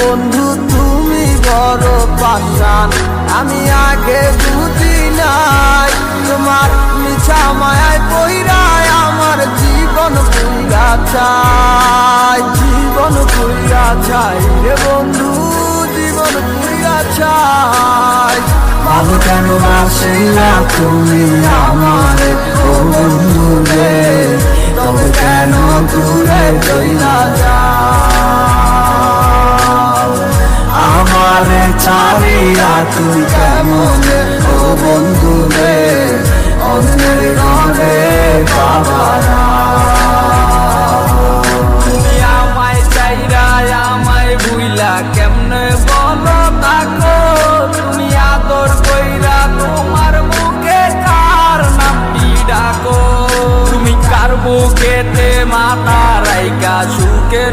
বন্ধু তুমি বড় পাষাণ, আমি আগে বুঝি নাই তোমার মিছা মায়ায় পইরায় আমার জীবন পুইরা চাই, জীবন পুইরা চাই রে বন্ধু, জীবন পুইরা চাই। ভালো কেন আসে না তুমি আমারে ও বন্ধু রে, তবে কেন দূরে চইলা যাও আমারে ছাড়িয়া তুই কেমন ও বন্ধু রে, অন্যের ঘরে বাবারা। তুমি আমায় চাইরা আমায় ভুইলা কেমনে বলো থাকো, তুমি আদর কইরা তোমার মুখে কার নামটি ডাকো, তুমি কার বুকেতে মাথা রাইকা সুখের